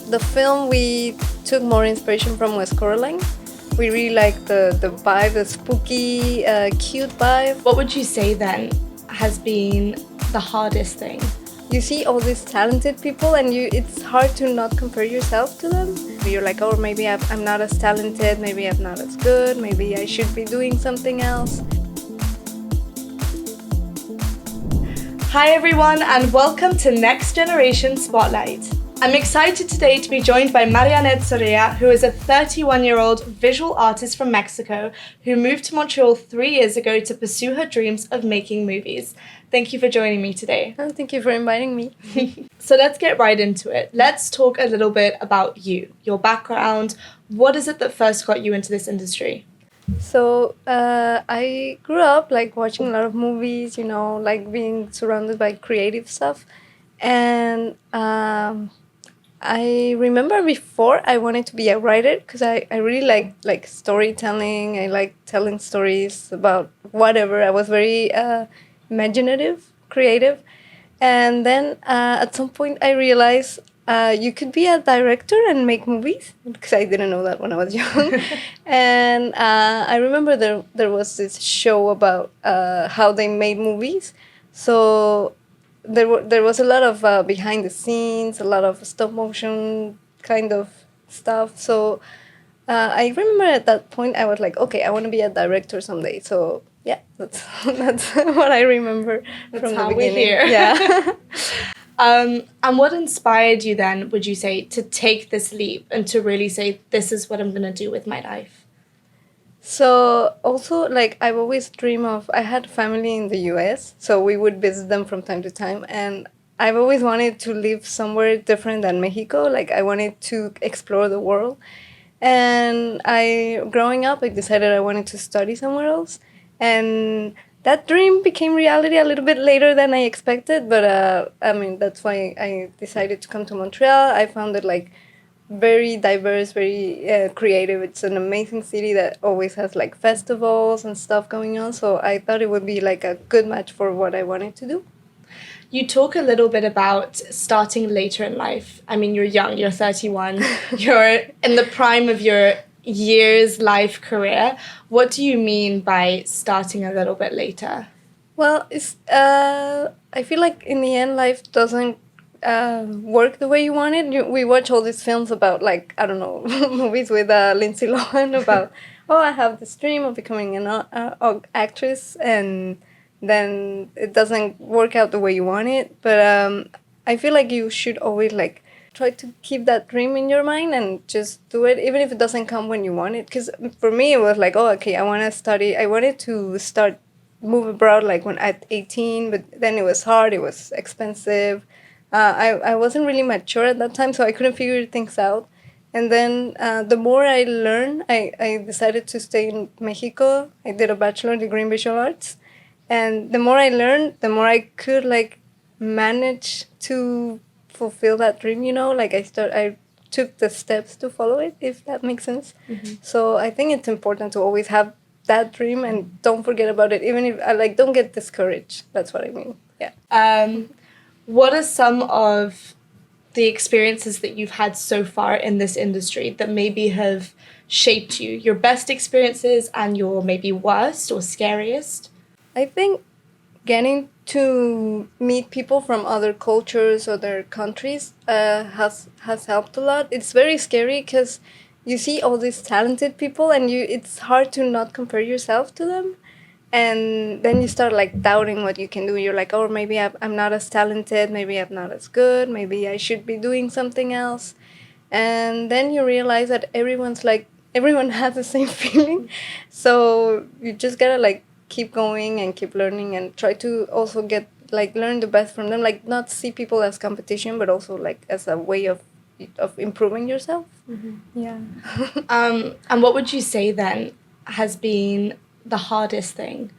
The film, we took more inspiration from West Coraline. We really like the vibe, the spooky, cute vibe. What would you say then has been the hardest thing? You see all these talented people and it's hard to not compare yourself to them. You're like, oh, maybe I'm not as talented, maybe I'm not as good, maybe I should be doing something else. Hi everyone and welcome to Next Generation Spotlight. I'm excited today to be joined by Marianet Soria, who is a 31-year-old visual artist from Mexico who moved to Montreal 3 years ago to pursue her dreams of making movies. Thank you for joining me today. Oh, thank you for inviting me. So let's get right into it. Let's talk a little bit about you, your background. What is it that first got you into this industry? So I grew up like watching a lot of movies, like being surrounded by creative stuff. And I remember before I wanted to be a writer because I really like storytelling. I like telling stories about whatever. I was very imaginative, creative. And then at some point I realized you could be a director and make movies because I didn't know that when I was young. And I remember there was this show about how they made movies. So there was a lot of behind the scenes, a lot of stop motion kind of stuff. So I remember at that point I was like, okay, I want to be a director someday. So yeah, that's what I remember from the beginning. We're here. Yeah. And what inspired you then, would you say, to take this leap and to really say, this is what I'm going to do with my life? So also, like, I've always dreamed of, I had family in the US, so we would visit them from time to time. And I've always wanted to live somewhere different than Mexico. Like, I wanted to explore the world. And growing up, I decided I wanted to study somewhere else. And that dream became reality a little bit later than I expected. But I mean, that's why I decided to come to Montreal. I found it like very diverse, very creative. It's an amazing city that always has like festivals and stuff going on. So I thought it would be like a good match for what I wanted to do. You talk a little bit about starting later in life. I mean, you're young, you're 31, you're in the prime of your years, life, career. What do you mean by starting a little bit later? Well, I feel like in the end, life doesn't work the way you want it. We watch all these films about, like, I don't know, movies with Lindsay Lohan about, oh, I have this dream of becoming an actress, and then it doesn't work out the way you want it. But I feel like you should always, like, try to keep that dream in your mind and just do it, even if it doesn't come when you want it. Because for me, it was like, oh, okay, I wanted to start move abroad like when at 18, but then it was hard, it was expensive. I wasn't really mature at that time, so I couldn't figure things out. And then the more I learned, I decided to stay in Mexico. I did a bachelor degree in visual arts. And the more I learned, the more I could like manage to fulfill that dream, like I took the steps to follow it, if that makes sense. Mm-hmm. So I think it's important to always have that dream and don't forget about it, even if don't get discouraged. That's what I mean. Yeah. What are some of the experiences that you've had so far in this industry that maybe have shaped you? Your best experiences and your maybe worst or scariest? I think getting to meet people from other cultures, other countries, has helped a lot. It's very scary because you see all these talented people and it's hard to not compare yourself to them. And then you start like doubting what you can do. You're like, oh, maybe I'm not as talented, maybe I'm not as good, maybe I should be doing something else. And then you realize that everyone has the same feeling. So you just gotta like keep going and keep learning and try to also learn the best from them. Like not see people as competition, but also like as a way of improving yourself. Mm-hmm. Yeah. And what would you say then has been the hardest thing?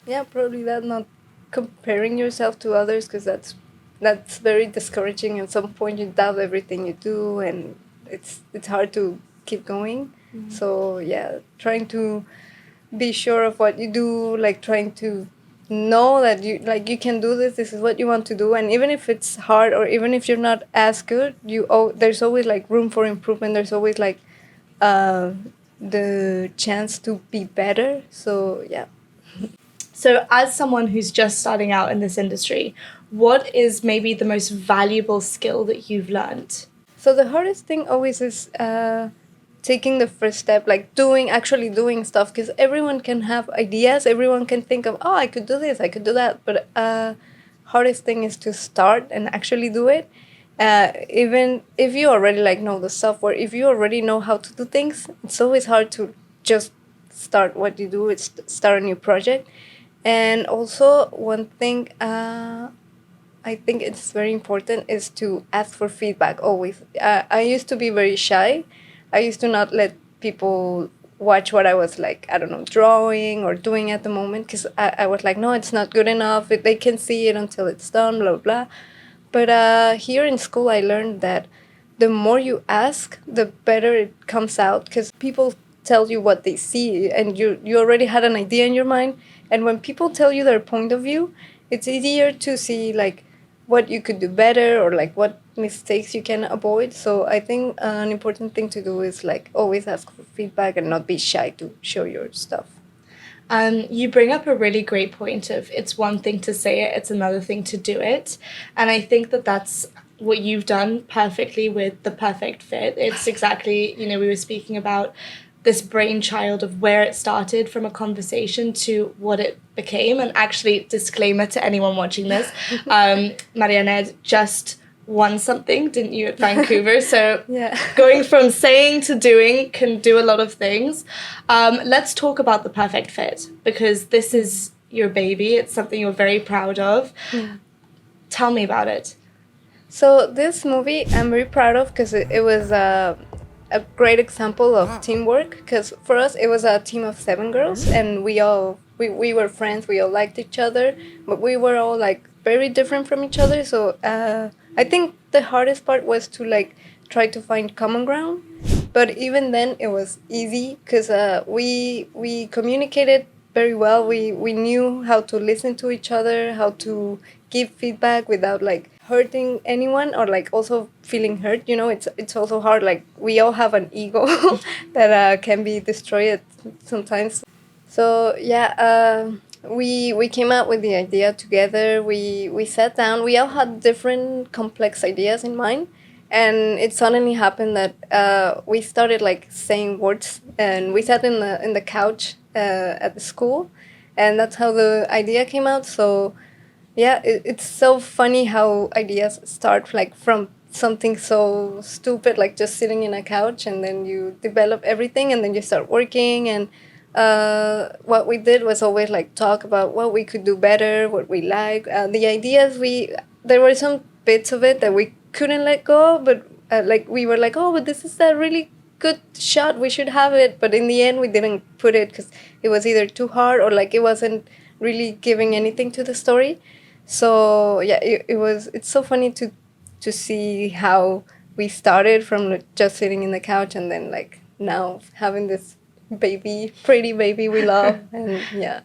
Yeah, probably that, not comparing yourself to others, because that's very discouraging. At some point you doubt everything you do and it's hard to keep going. So yeah, trying to be sure of what you do, like trying to know that you can do this. This is what you want to do, and even if it's hard or even if you're not as good, there's always like room for improvement. There's always like uh, the chance to be better. So yeah. So, as someone who's just starting out in this industry, what is maybe the most valuable skill that you've learned? So the hardest thing always is taking the first step, like actually doing stuff, because everyone can have ideas, everyone can think of, oh, I could do this, I could do that, but hardest thing is to start and actually do it. Even if you already like know the software, if you already know how to do things, it's always hard to just start what you do. It's start a new project, and also one thing. I think it's very important is to ask for feedback always. I used to be very shy. I used to not let people watch what I was like, I don't know, drawing or doing at the moment, because I was like, no, it's not good enough. They can see it until it's done, blah, blah. But here in school, I learned that the more you ask, the better it comes out, because people tell you what they see and you already had an idea in your mind. And when people tell you their point of view, it's easier to see like what you could do better or like what mistakes you can avoid. So I think an important thing to do is like always ask for feedback and not be shy to show your stuff. You bring up a really great point of it's one thing to say it, it's another thing to do it. And I think that that's what you've done perfectly with The Perfect Fit. It's exactly, we were speaking about this brainchild of where it started from a conversation to what it became. And actually, disclaimer to anyone watching this, Marianne just won something, didn't you, at Vancouver? So yeah. Going from saying to doing can do a lot of things. Let's talk about The Perfect Fit, because this is your baby. It's something you're very proud of. Yeah. Tell me about it. So this movie I'm very proud of because it was a great example of teamwork, because for us it was a team of 7 girls and we were friends, we all liked each other, but we were all like very different from each other. So I think the hardest part was to like try to find common ground, but even then it was easy because we communicated very well. We knew how to listen to each other, how to give feedback without like hurting anyone or like also feeling hurt. It's also hard, like we all have an ego that can be destroyed sometimes. So yeah, we came up with the idea together. We sat down, we all had different complex ideas in mind, and it suddenly happened that we started like saying words, and we sat in the couch at the school, and that's how the idea came out. So yeah, it's so funny how ideas start like from something so stupid, like just sitting in a couch, and then you develop everything, and then you start working. And what we did was always like talk about what we could do better, what we like. The ideas there were some bits of it that we couldn't let go, but like we were like, oh, but this is a really good shot. We should have it. But in the end, we didn't put it because it was either too hard or like it wasn't really giving anything to the story. So yeah, it's so funny to see how we started from like, just sitting in the couch, and then like now having this pretty baby we love. And yeah,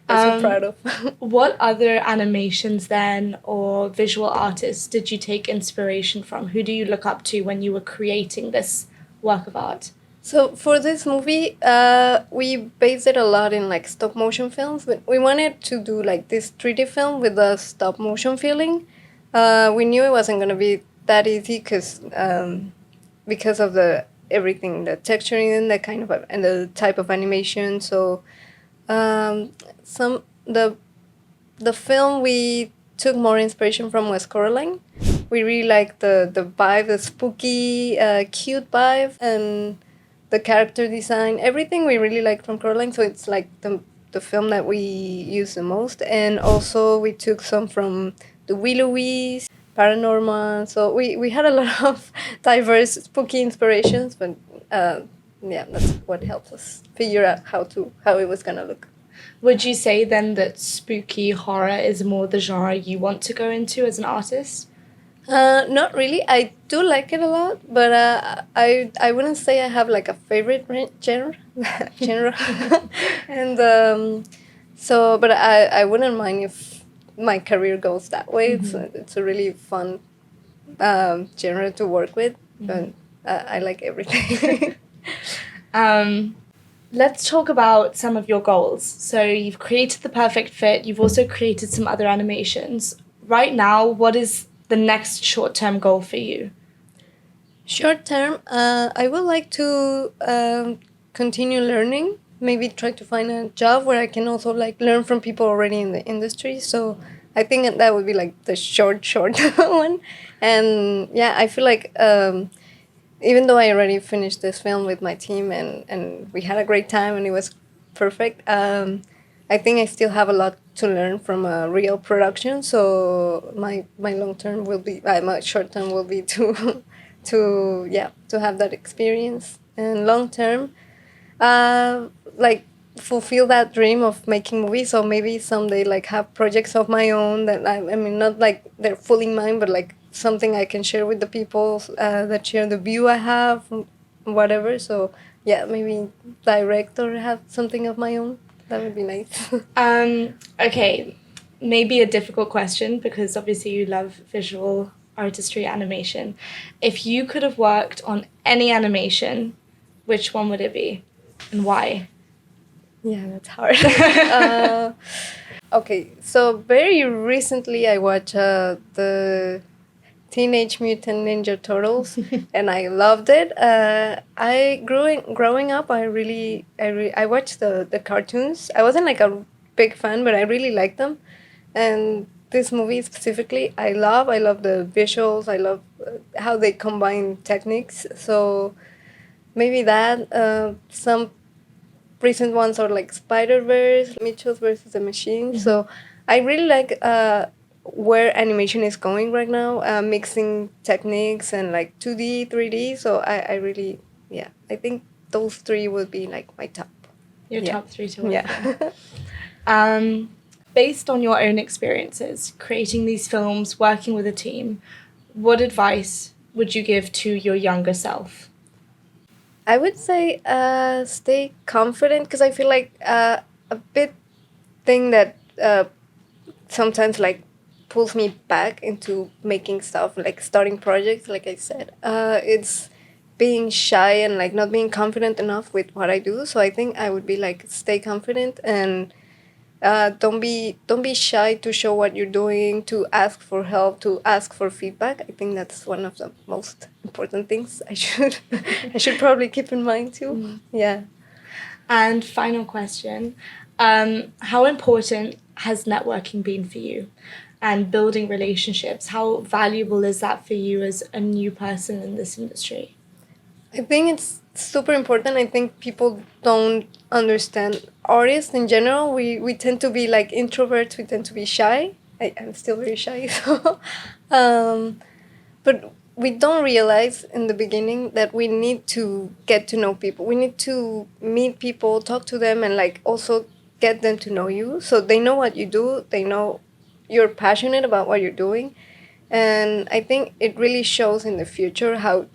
I'm so proud of. What other animations then or visual artists did you take inspiration from? Who do you look up to when you were creating this work of art? So for this movie, we based it a lot in like stop motion films, but we wanted to do like this 3D film with a stop motion feeling. We knew it wasn't gonna be that easy because of everything, the texturing and and the type of animation. So the film we took more inspiration from was Coraline. We really liked the vibe, the spooky, cute vibe, and the character design, everything we really liked from Coraline. So it's like the film that we use the most. And also we took some from the Wee Louise, Paranormal. So we had a lot of diverse spooky inspirations, but yeah, that's what helped us figure out how it was gonna look. Would you say then that spooky horror is more the genre you want to go into as an artist? Not really. I do like it a lot, but I wouldn't say I have like a favorite genre. And So, but I wouldn't mind if my career goes that way. It's a really fun genre to work with, but I like everything. Um, let's talk about some of your goals. So you've created The Perfect Fit. You've also created some other animations. Right now, what is the next short-term goal for you? Short term, I would like to continue learning. Maybe try to find a job where I can also like learn from people already in the industry. So I think that would be like the short one. And yeah, I feel like even though I already finished this film with my team and we had a great time and it was perfect, I think I still have a lot to learn from a real production. So my long term will be, my short term will be to to have that experience, and long term, like fulfill that dream of making movies. So maybe someday like have projects of my own that I mean not like they're fully mine, but like something I can share with the people that share the view I have, whatever. So yeah, maybe direct or have something of my own. That would be nice. Okay, maybe a difficult question because obviously you love visual artistry animation. If you could have worked on any animation, which one would it be and why? Yeah, that's hard. Okay, so very recently I watched the Teenage Mutant Ninja Turtles, and I loved it. Growing up, I watched the cartoons. I wasn't like a big fan, but I really liked them. And this movie specifically, I love the visuals. I love how they combine techniques. So maybe that some recent ones are like Spider-Verse, Mitchell versus the Machine. So I really like where animation is going right now, mixing techniques and like 2D, 3D. So I really, yeah, I think those three would be like my top. Your Yeah. top three to work Yeah. on. Based on your own experiences, creating these films, working with a team, what advice would you give to your younger self? I would say stay confident, because I feel like a bit thing that sometimes like pulls me back into making stuff, like starting projects, like I said. It's being shy and like not being confident enough with what I do. So I think I would be like stay confident and don't be shy to show what you're doing, to ask for help, to ask for feedback. I think that's one of the most important things I should I should probably keep in mind too. Yeah. And final question, how important has networking been for you and building relationships? How valuable is that for you as a new person in this industry? I think it's super important. I think people don't understand artists in general. We tend to be like introverts. We tend to be shy. I'm still very shy. So, but we don't realize in the beginning that we need to get to know people. We need to meet people, talk to them, and like also get them to know you. So they know what you do. They know you're passionate about what you're doing. And I think it really shows in the future how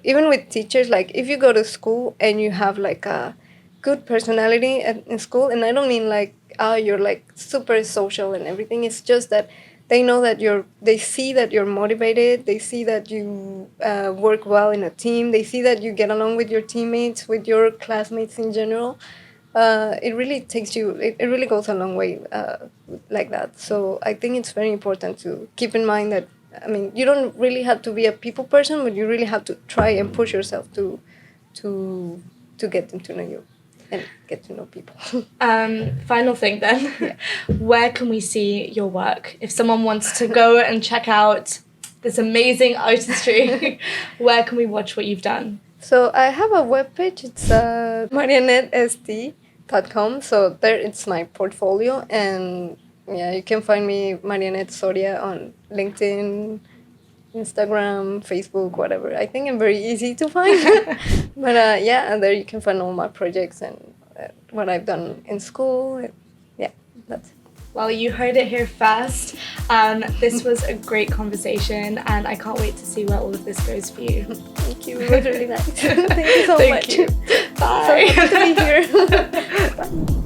even with teachers, like if you go to school and you have like a good personality in school, and I don't mean like you're like super social and everything. It's just that they know that they see that you're motivated. They see that you work well in a team. They see that you get along with your teammates, with your classmates in general. It really takes you, it really goes a long way like that. So I think it's very important to keep in mind that, I mean, you don't really have to be a people person, but you really have to try and push yourself to get them to know you and get to know people. Final thing then, where can we see your work? If someone wants to go and check out this amazing artistry, where can we watch what you've done? So I have a webpage. It's marionettesd.com. So there it's my portfolio, and yeah, you can find me Marianette Soria on LinkedIn, Instagram, Facebook, whatever. I think I'm very easy to find. But yeah, and there you can find all my projects and what I've done in school. Yeah, that's it. Well, you heard it here first. This was a great conversation, and I can't wait to see where all of this goes for you. Thank you. It was really nice. Thank you so much. Thank you. Bye. So happy to be here. Bye.